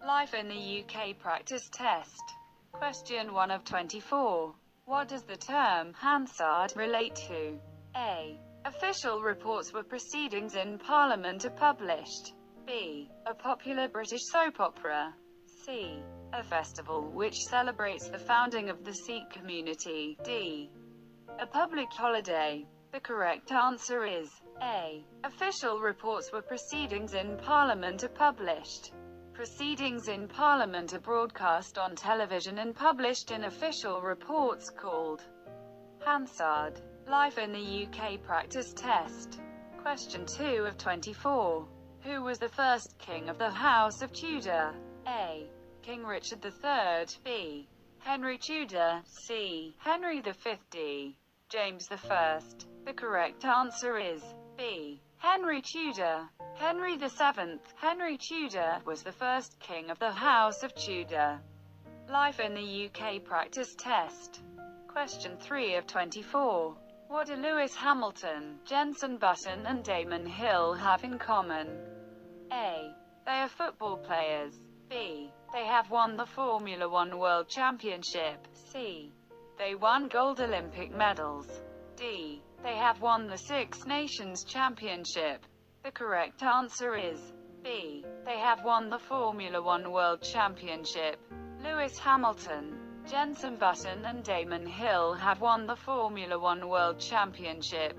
Life in the UK practice test. Question 1 of 24. What does the term Hansard relate to? A. Official reports where proceedings in Parliament are published. B. A popular British soap opera. C. A festival which celebrates the founding of the Sikh community. D. A public holiday. The correct answer is A. Official reports where proceedings in Parliament are published. Proceedings in Parliament are broadcast on television and published in official reports called Hansard. Life in the UK practice test. Question 2 of 24. Who was the first king of the House of Tudor? A. King Richard III. B. Henry Tudor. C. Henry V. D. James I. The correct answer is B. Henry Tudor. Henry VII. Henry Tudor was the first king of the House of Tudor. Life in the UK practice test. Question 3 of 24. What do Lewis Hamilton, Jenson Button and Damon Hill have in common? A. They are football players. B. They have won the Formula One World Championship. C. They won gold Olympic medals. D. They have won the Six Nations Championship. The correct answer is B. They have won the Formula One World Championship. Lewis Hamilton, Jenson Button and Damon Hill have won the Formula One World Championship.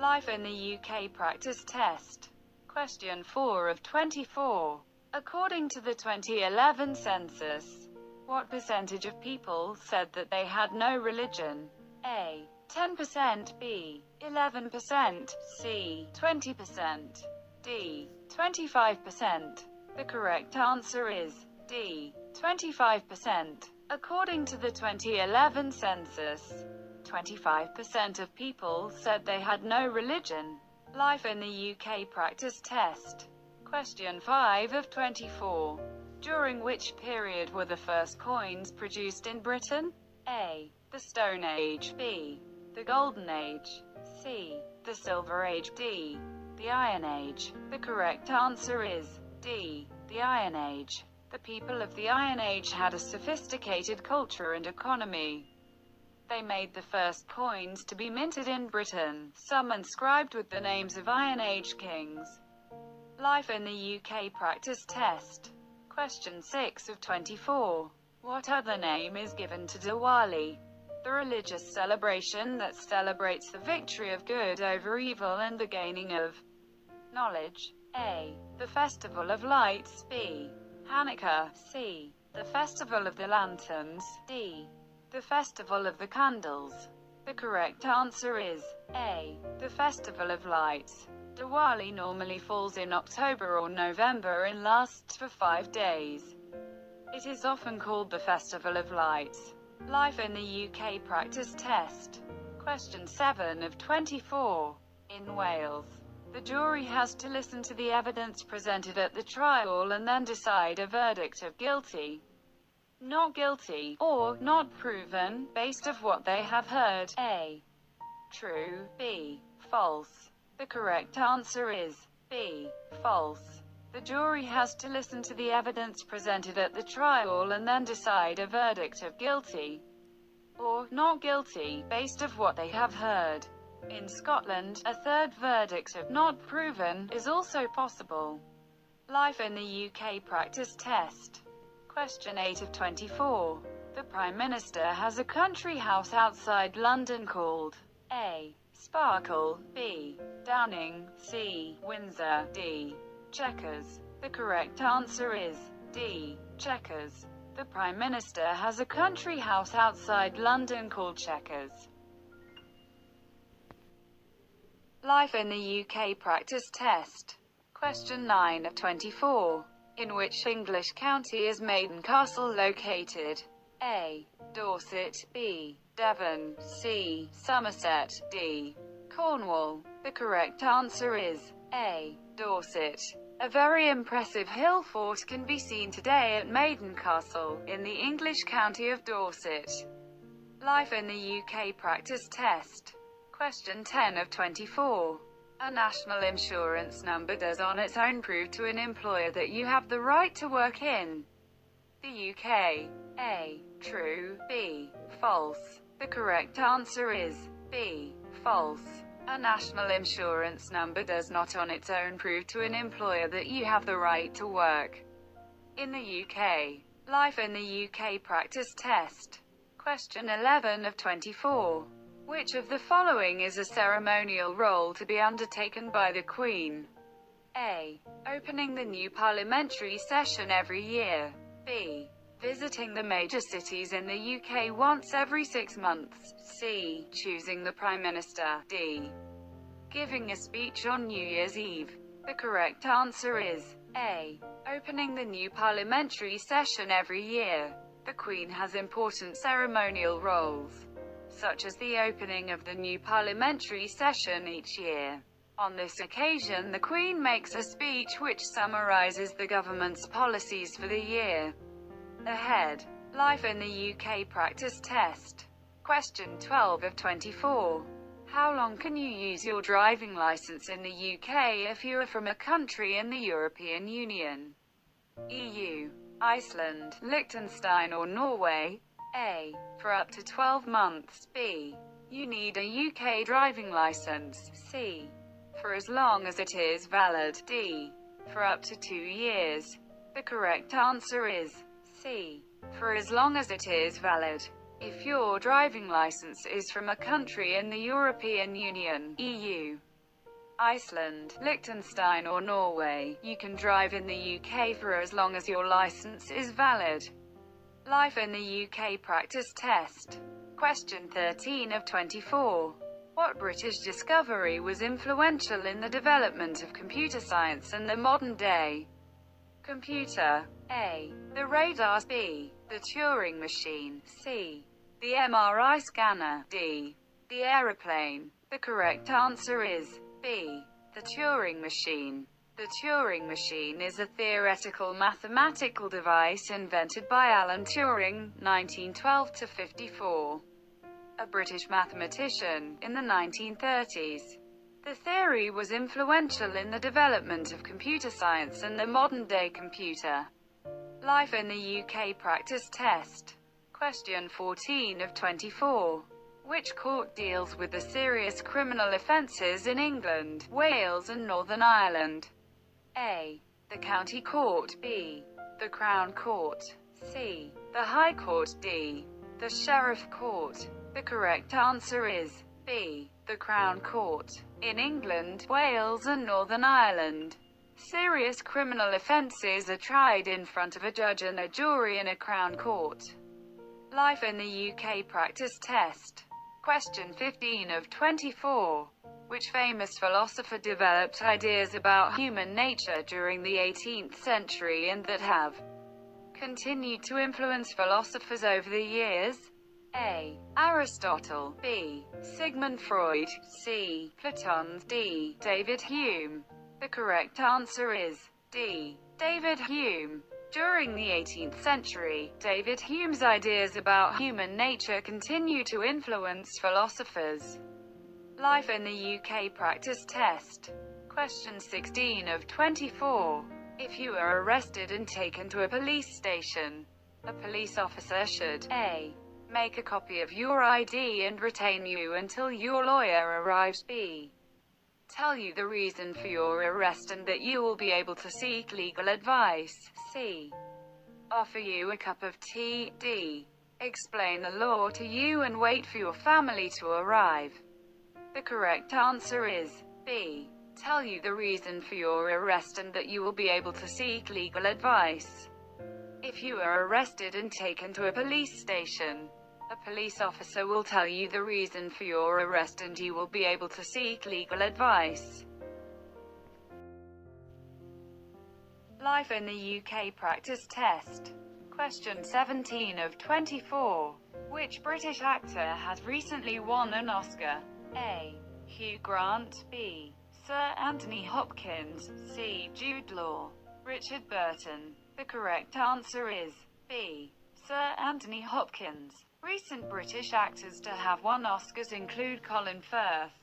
Life in the UK practice test. Question 4 of 24. According to the 2011 census, what percentage of people said that they had no religion? A. 10%, B. 11%, C. 20%, D. 25%. The correct answer is D. 25%. According to the 2011 census, 25% of people said they had no religion. Life in the UK practice test. Question 5 of 24. During which period were the first coins produced in Britain? A. The Stone Age. B. The Golden Age. C. The Silver Age. D. The Iron Age. The correct answer is D. The Iron Age. The people of the Iron Age had a sophisticated culture and economy. They made the first coins to be minted in Britain, some inscribed with the names of Iron Age kings. Life in the UK practice test. Question 6 of 24. What other name is given to Diwali? The religious celebration that celebrates the victory of good over evil and the gaining of knowledge. A. The Festival of Lights. B. Hanukkah. C. The Festival of the Lanterns. D. The Festival of the Candles. The correct answer is A. The Festival of Lights. Diwali normally falls in October or November and lasts for 5 days. It is often called the Festival of Lights. Life in the UK practice test. Question 7 of 24. In Wales, the jury has to listen to the evidence presented at the trial and then decide a verdict of guilty, not guilty, or not proven, based on what they have heard. A. True. B. False. The correct answer is B. False. The jury has to listen to the evidence presented at the trial and then decide a verdict of guilty or not guilty, based on what they have heard. In Scotland, a third verdict of not proven is also possible. Life in the UK practice test. Question 8 of 24. The Prime Minister has a country house outside London called A. Sparkle. B. Downing. C. Windsor. D. Chequers. The correct answer is D. Chequers. The Prime Minister has a country house outside London called Chequers. Life in the UK practice test. Question 9 of 24. In which English county is Maiden Castle located? A. Dorset. B. Devon. C. Somerset. D. Cornwall. The correct answer is A. Dorset. A very impressive hill fort can be seen today at Maiden Castle, in the English county of Dorset. Life in the UK practice test. Question 10 of 24. A national insurance number does on its own prove to an employer that you have the right to work in the UK. A. True. B. False. The correct answer is B. False. A national insurance number does not on its own prove to an employer that you have the right to work in the UK. Life in the UK practice test. Question 11 of 24. Which of the following is a ceremonial role to be undertaken by the Queen? A. Opening the new parliamentary session every year. B. Visiting the major cities in the UK once every 6 months. C. Choosing the Prime Minister. D. Giving a speech on New Year's Eve. The correct answer is A. Opening the new parliamentary session every year. The Queen has important ceremonial roles, such as the opening of the new parliamentary session each year. On this occasion, the Queen makes a speech which summarises the government's policies for the year ahead. Life in the UK practice test. Question 12 of 24. How long can you use your driving licence in the UK if you are from a country in the European Union, EU, Iceland, Liechtenstein or Norway? A. For up to 12 months. B. You need a UK driving licence. C. For as long as it is valid. D. For up to 2 years. The correct answer is C. For as long as it is valid. If your driving licence is from a country in the European Union, EU, Iceland, Liechtenstein or Norway, you can drive in the UK for as long as your licence is valid. Life in the UK practice test. Question 13 of 24. What British discovery was influential in the development of computer science and the modern day computer? A. The radar. B. The Turing machine. C. The MRI scanner. D. The aeroplane. The correct answer is B. The Turing machine. The Turing machine is a theoretical mathematical device invented by Alan Turing, 1912–54, a British mathematician, in the 1930s. The theory was influential in the development of computer science and the modern-day computer. Life in the UK practice test. Question 14 of 24. Which court deals with the serious criminal offences in England, Wales and Northern Ireland? A. The County Court. B. The Crown Court. C. The High Court. D. The Sheriff Court. The correct answer is B. The Crown Court. In England, Wales and Northern Ireland, serious criminal offences are tried in front of a judge and a jury in a Crown Court. Life in the UK practice test. Question 15 of 24. Which famous philosopher developed ideas about human nature during the 18th century and that have continued to influence philosophers over the years? A. Aristotle. B. Sigmund Freud. C. Platon. D. David Hume. The correct answer is D. David Hume. During the 18th century, David Hume's ideas about human nature continue to influence philosophers. Life in the UK practice test. Question 16 of 24. If you are arrested and taken to a police station, a police officer should A. Make a copy of your ID and retain you until your lawyer arrives. B. Tell you the reason for your arrest and that you will be able to seek legal advice. C. Offer you a cup of tea. D. Explain the law to you and wait for your family to arrive. The correct answer is B. Tell you the reason for your arrest and that you will be able to seek legal advice. If you are arrested and taken to a police station, a police officer will tell you the reason for your arrest and you will be able to seek legal advice. Life in the UK practice test. Question 17 of 24. Which British actor has recently won an Oscar? A. Hugh Grant. B. Sir Anthony Hopkins. C. Jude Law. Richard Burton. The correct answer is B. Sir Anthony Hopkins. Recent British actors to have won Oscars include Colin Firth,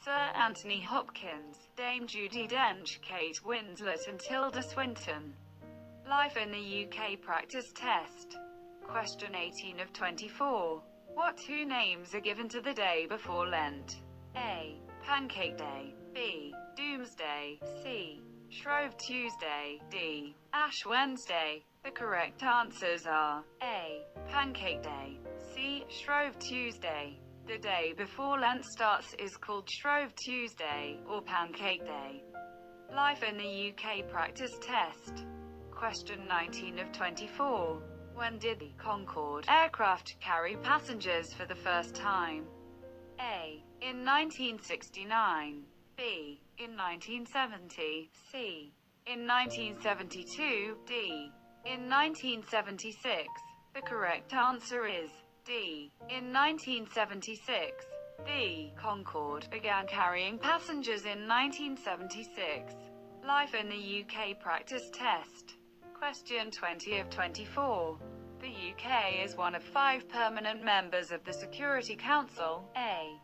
Sir Anthony Hopkins, Dame Judi Dench, Kate Winslet and Tilda Swinton. Life in the UK practice test. Question 18 of 24. What two names are given to the day before Lent? A. Pancake Day. B. Doomsday. C. Shrove Tuesday. D. Ash Wednesday. The correct answers are A. Pancake Day. C. Shrove Tuesday. The day before Lent starts is called Shrove Tuesday, or Pancake Day. Life in the UK practice test. Question 19 of 24. When did the Concorde aircraft carry passengers for the first time? A. In 1969. B. In 1970. C. In 1972. D. In 1976. The correct answer is D. In 1976. The Concorde began carrying passengers in 1976. Life in the UK practice test. Question 20 of 24. The UK is one of 5 permanent members of the Security Council. A.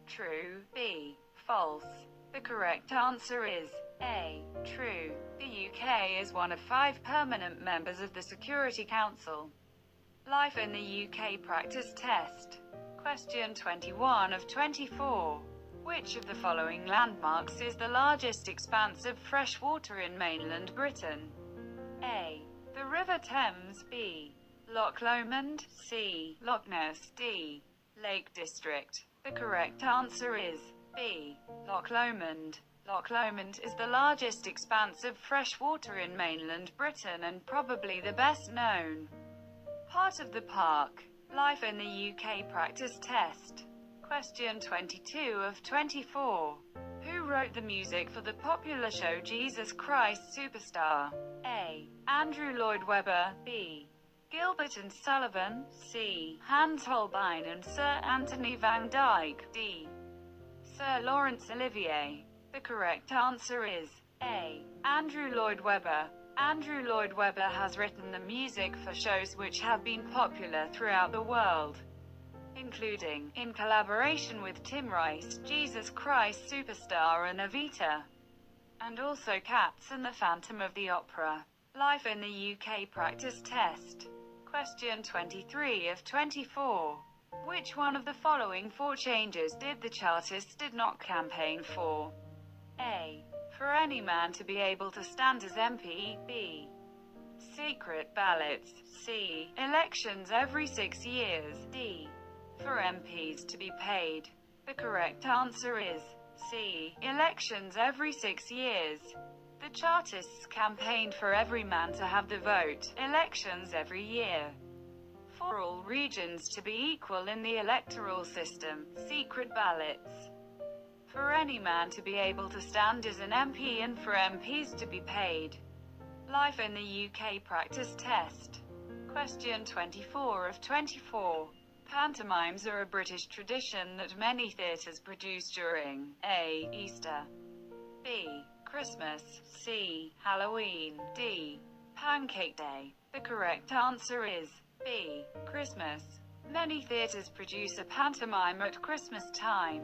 True. B. False. The correct answer is A. True. The UK is one of 5 permanent members of the Security Council. Life in the UK practice test. Question 21 of 24. Which of the following landmarks is the largest expanse of fresh water in mainland Britain? A. The River Thames. B. Loch Lomond. C. Loch Ness. D. Lake District. The correct answer is B. Loch Lomond. Loch Lomond is the largest expanse of fresh water in mainland Britain and probably the best known part of the park. Life in the UK practice test. Question 22 of 24. Who wrote the music for the popular show Jesus Christ Superstar? A. Andrew Lloyd Webber. B. Gilbert and Sullivan. C. Hans Holbein and Sir Anthony van Dyck. D. Sir Laurence Olivier. The correct answer is A. Andrew Lloyd Webber. Andrew Lloyd Webber has written the music for shows which have been popular throughout the world, including, in collaboration with Tim Rice, Jesus Christ Superstar and Evita, and also Cats and the Phantom of the Opera. Life in the UK practice test. Question 23 of 24. Which one of the following 4 changes did the Chartists did not campaign for? A. For any man to be able to stand as MP. B. Secret ballots. C. Elections every 6 years. D. For MPs to be paid. The correct answer is C. Elections every 6 years. The Chartists campaigned for every man to have the vote, elections every year. For all regions to be equal in the electoral system, secret ballots. For any man to be able to stand as an MP and for MPs to be paid. Life in the UK practice test. Question 24 of 24. Pantomimes are a British tradition that many theatres produce during A. Easter. B. Christmas. C. Halloween. D. Pancake Day. The correct answer is B. Christmas. Many theatres produce a pantomime at Christmas time.